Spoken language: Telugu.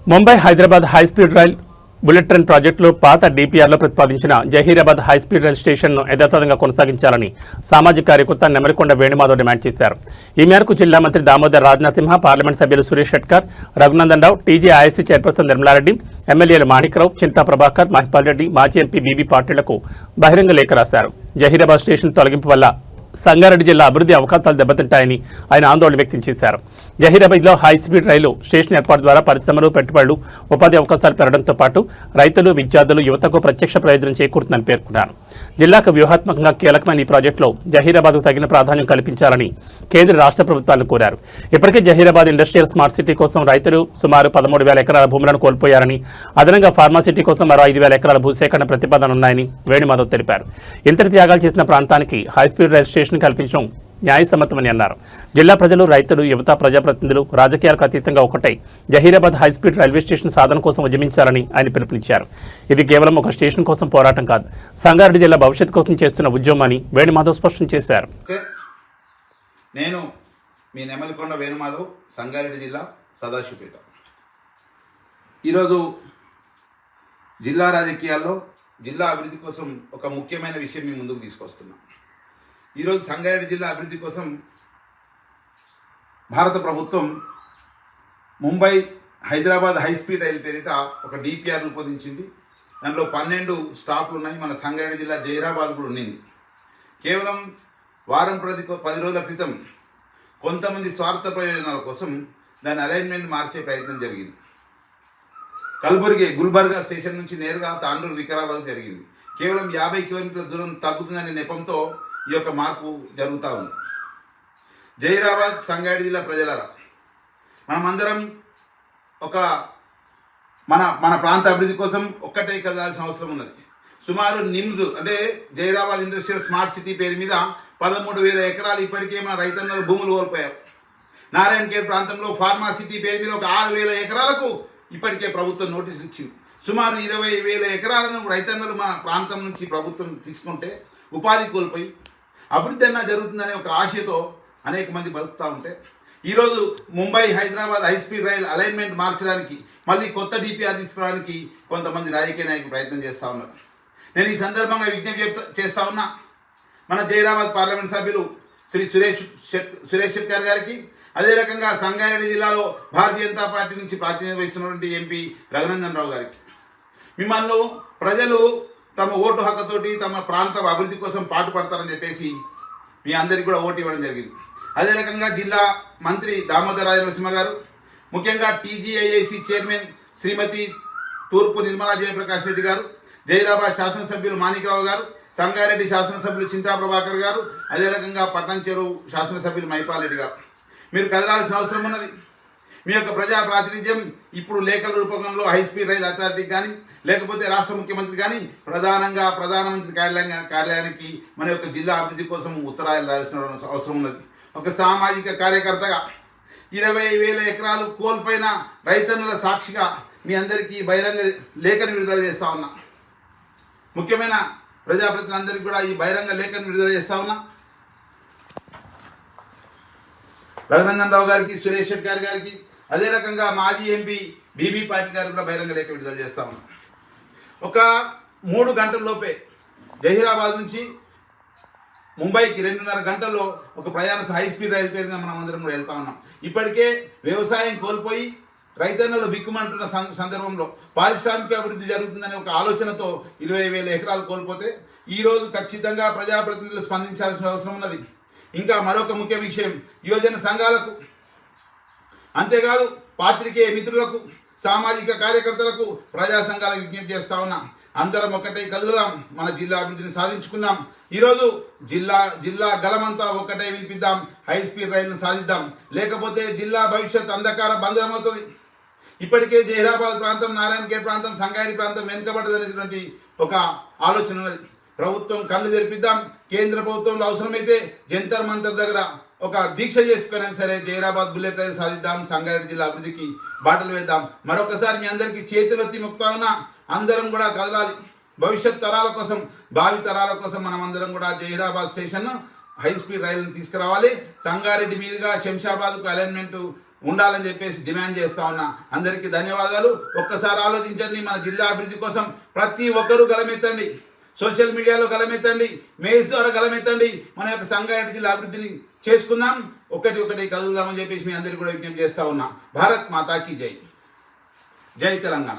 Mumbai Hyderabad high speed rail bullet train ప్రాజెక్టులో పాత డీపీఆర్లో ప్రతిపాదించిన జహీరాబాద్ హైస్పీడ్ రైల్ స్టేషన్ను యథాతథంగా కొనసాగించాలని సామాజిక కార్యకర్త నెమలికొండ వేణుమాధవ్ డిమాండ్ చేశారు. ఈ మేరకు జిల్లా మంత్రి దామోదర్ రాజనరసింహ, పార్లమెంట్ సభ్యులు సురేష్ షెట్కర్, రఘునందన్ రావు, టీజేఐసీ చైర్పర్సన్ నిర్మలారెడ్డి, ఎమ్మెల్యేలు మాణిక్రావు, చింతా ప్రభాకర్, మహిపాల్ రెడ్డి, మాజీ ఎంపీ బీబీ పాటిళ్లకు బహిరంగ లేఖ రాశారు. జహీరాబాద్ స్టేషన్ తొలగింపు వల్ల సంగారెడ్డి జిల్లా అభివృద్ధి అవకాశాలు దెబ్బతింటాయని ఆయన ఆందోళన వ్యక్తం చేశారు. జహీరాబాద్లో హై స్పీడ్ రైలు స్టేషన్ ఏర్పాటు ద్వారా పరిశ్రమలు, పెట్టుబడులు, ఉపాధి అవకాశాలు పెరగడంతో పాటు రైతులు, విద్యార్థులు, యువతకు ప్రత్యక్ష ప్రయోజనం చేకూరుతుందని పేర్కొన్నారు. జిల్లాకు వ్యూహాత్మకంగా కీలకమైన ఈ ప్రాజెక్టులో జహీరాబాద్కు తగిన ప్రాధాన్యం కల్పించాలని కేంద్ర రాష్ట్ర ప్రభుత్వాలను కోరారు. ఇప్పటికే జహీరాబాద్ ఇండస్ట్రియల్ స్మార్ట్ సిటీ కోసం రైతులు సుమారు 13,000 ఎకరాల భూములను కోల్పోయారని, అదనంగా ఫార్మాసిటీ కోసం మరో 5,000 ఎకరాల భూసేకరణ ప్రతిపాదనలున్నాయని వేణుమాధవ్ తెలిపారు. ఇంతటి త్యాగాలు చేసిన ప్రాంతానికి హైస్పీడ్ రైల్ స్టేషన్ కల్పించడం న్యాయసమ్మతమని అన్నారు. జిల్లా ప్రజలు, రైతులు, యువత, ప్రజాప్రతినిధులు రాజకీయాలకు అతీతంగా ఒకటై జహీరాబాద్ హైస్పీడ్ రైల్వే స్టేషన్ సాధన కోసం ఉద్యమించాలని ఆయన పిలుపునిచ్చారు. ఇది కేవలం ఒక స్టేషన్ కోసం పోరాటం కాదు, సంగారెడ్డి జిల్లా భవిష్యత్తు కోసం చేస్తున్న ఉద్యమం అని వేణుమాధవ్ స్పష్టం చేశారు. నేను మీ నెమలికొండ వేణుమాధవ్, సంగారెడ్డి జిల్లా సదాశివపేట. ఈరోజు జిల్లా రాజకీయాల్లో జిల్లా అభివృద్ధి కోసం ఒక ముఖ్యమైన విషయం మీ ముందుకు తీసుకొస్తున్నాం. ఈరోజు సంగారెడ్డి జిల్లా అభివృద్ధి కోసం భారత ప్రభుత్వం ముంబై హైదరాబాద్ హైస్పీడ్ రైలు పేరిట ఒక డిపిఆర్ రూపొందించింది. దాంట్లో 12 స్టాప్లు ఉన్నాయి. మన సంగారెడ్డి జిల్లా జహీరాబాద్ కూడా ఉన్నింది. కేవలం వారం 10 రోజుల క్రితం కొంతమంది స్వార్థ ప్రయోజనాల కోసం దాని అలైన్మెంట్ మార్చే ప్రయత్నం జరిగింది. కల్బుర్గి గుల్బర్గా స్టేషన్ నుంచి నేరుగా తాండూరు, వికారాబాద్ జరిగింది. కేవలం 50 కిలోమీటర్ల దూరం తగ్గుతుందనే నెపంతో ఈ యొక్క మార్పు జరుగుతూ ఉంది. జహీరాబాద్, సంగారెడ్డి జిల్లా ప్రజలారా, మనమందరం ఒక మన ప్రాంత అభివృద్ధి కోసం ఒక్కటే కదలాల్సిన అవసరం ఉన్నది. సుమారు నిమ్స్ అంటే జహీరాబాద్ ఇండస్ట్రియల్ స్మార్ట్ సిటీ పేరు మీద 13,000 ఎకరాలు ఇప్పటికే మన రైతన్నలు భూములు కోల్పోయారు. నారాయణఖేడ్ ప్రాంతంలో ఫార్మా సిటీ పేరు మీద ఒక 6,000 ఎకరాలకు ఇప్పటికే ప్రభుత్వం నోటీసులు ఇచ్చింది. సుమారు 20,000 ఎకరాలను రైతన్నలు మన ప్రాంతం నుంచి ప్రభుత్వం తీసుకుంటే ఉపాధి కోల్పోయి అభివృద్ధి అన్నా జరుగుతుందనే ఒక ఆశతో అనేక మంది బతుకుతూ ఉంటే ఈరోజు Mumbai Hyderabad high speed rail alignment మార్చడానికి, మళ్ళీ కొత్త డిపిఆర్ తీసుకురావడానికి కొంతమంది రాజకీయ నాయకులు ప్రయత్నం చేస్తూ ఉన్నారు. నేను ఈ సందర్భంగా విజ్ఞప్తి చేస్తా ఉన్నా మన జహీరాబాద్ పార్లమెంట్ సభ్యులు శ్రీ సురేష్ షెట్కర్ గారికి, అదే రకంగా సంగారెడ్డి జిల్లాలో భారతీయ జనతా పార్టీ నుంచి ప్రాతినిధ్యం వహిస్తున్నటువంటి ఎంపీ రఘునందన్ రావు గారికి, మిమ్మల్ని ప్రజలు తమ ఓటు హక్కుతోటి తమ ప్రాంత అభివృద్ధి కోసం పాటుపడతారని చెప్పేసి మీ అందరికీ కూడా ఓటు ఇవ్వడం జరిగింది. అదే రకంగా జిల్లా మంత్రి దామోదర్ రాజనరసింహ గారు, ముఖ్యంగా టీజీఐఐసి చైర్మన్ శ్రీమతి తూర్పు నిర్మలా జయప్రకాష్ రెడ్డి గారు, జహీరాబాద్ శాసనసభ్యులు మాణిక్రావు గారు, సంగారెడ్డి శాసనసభ్యులు చింతా ప్రభాకర్ గారు, అదే రకంగా పట్నం చెరువు శాసనసభ్యులు మహిపాల్ రెడ్డి గారు, మీరు కదలాల్సిన అవసరం ఉన్నది. మీ యొక్క ప్రజా ప్రాతినిధ్యం ఇప్పుడు లేఖల రూపంలో హైస్పీడ్ రైల్ అథారిటీకి కానీ, లేకపోతే రాష్ట్ర ముఖ్యమంత్రి కానీ ప్రధానంగా ప్రధానమంత్రి కార్యాలయానికి మన యొక్క జిల్లా అభివృద్ధి కోసం ఉత్తరాలు రాయాల్సిన అవసరం ఉన్నది. ఒక సామాజిక కార్యకర్తగా 20,000 ఎకరాలు కోల్పోయిన రైతన్నుల సాక్షిగా మీ అందరికీ బహిరంగ లేఖను విడుదల చేస్తా ఉన్నా. ముఖ్యమైన ప్రజాప్రతినిధులందరికీ కూడా ఈ బహిరంగ లేఖను విడుదల చేస్తా ఉన్నా. రఘునందన్ రావు గారికి, సురేష్ షెట్కర్ గారికి, అదే రకంగా మాజీ ఎంపీ బీబీ పాటిల్ గారికి కూడా బహిరంగ లేఖ విడుదల చేస్తా ఉన్నాం. ఒక 3 గంటల లోపే జహీరాబాద్ నుంచి ముంబైకి 2.5 గంటల్లో ఒక ప్రయాణ హైస్పీడ్ రైలు పేరుగా మనం అందరం కూడా వెళ్తా ఉన్నాం. ఇప్పటికే వ్యవసాయం కోల్పోయి రైతన్నలు బిక్కుమంటున్న సందర్భంలో పారిశ్రామిక అభివృద్ధి జరుగుతుందనే ఒక ఆలోచనతో 20,000 ఎకరాలు కోల్పోతే ఈరోజు ఖచ్చితంగా ప్రజాప్రతినిధులు స్పందించాల్సిన అవసరం ఉన్నది. ఇంకా మరొక ముఖ్య విషయం, యువజన సంఘాలకు, అంతేకాదు పాత్రికేయ మిత్రులకు, సామాజిక కార్యకర్తలకు, ప్రజా సంఘాలకు విజ్ఞప్తి చేస్తా ఉన్నా. అందరం ఒక్కటే కదులుదాం, మన జిల్లా అభివృద్ధిని సాధించుకుందాం. ఈరోజు జిల్లా గలమంతా ఒక్కటే వినిపిద్దాం, హైస్పీడ్ రైలును సాధిద్దాం. లేకపోతే జిల్లా భవిష్యత్ అంధకార బంధనమవుతుంది. ఇప్పటికే జహీరాబాద్ ప్రాంతం, నారాయణఖేడ్ ప్రాంతం, సంగారెడ్డి ప్రాంతం వెనుకబడదనేటువంటి ఒక ఆలోచన ఉన్నది. ప్రభుత్వం కళ్ళు తెరిపిద్దాం. కేంద్ర ప్రభుత్వంలో అవసరమైతే జంతర్ మంతర్ దగ్గర ఒక దీక్ష చేసుకున్నా సరే జహీరాబాద్ బుల్లెట్ రైలు సాధిద్దాం, సంగారెడ్డి జిల్లా అభివృద్ధికి బాటలు వేద్దాం. మరొకసారి మీ అందరికీ చేతులెత్తి మొక్కుతా ఉన్నా, అందరం కూడా కదలాలి. భవిష్యత్ తరాల కోసం, భావి తరాల కోసం మనం అందరం కూడా జహీరాబాద్ స్టేషన్ హై స్పీడ్ రైలును తీసుకురావాలి. సంగారెడ్డి మీదుగా శంషాబాద్కు అలైన్మెంట్ ఉండాలని చెప్పేసి డిమాండ్ చేస్తా ఉన్నా. అందరికీ ధన్యవాదాలు. ఒక్కసారి ఆలోచించండి, మన జిల్లా అభివృద్ధి కోసం ప్రతి ఒక్కరూ గలమెత్తండి, సోషల్ మీడియాలో గలమెత్తండి, మెయిల్స్ ద్వారా గలమెత్తండి. మన యొక్క సంగారెడ్డి జిల్లా అభివృద్ధిని చేసుకుందాం, ఒకటి కదులుదామని చెప్పేసి మీ అందరికీ కూడా విజ్ఞప్తి చేస్తా ఉన్నా. భారత్ మాతాకి జై. జై తెలంగాణ.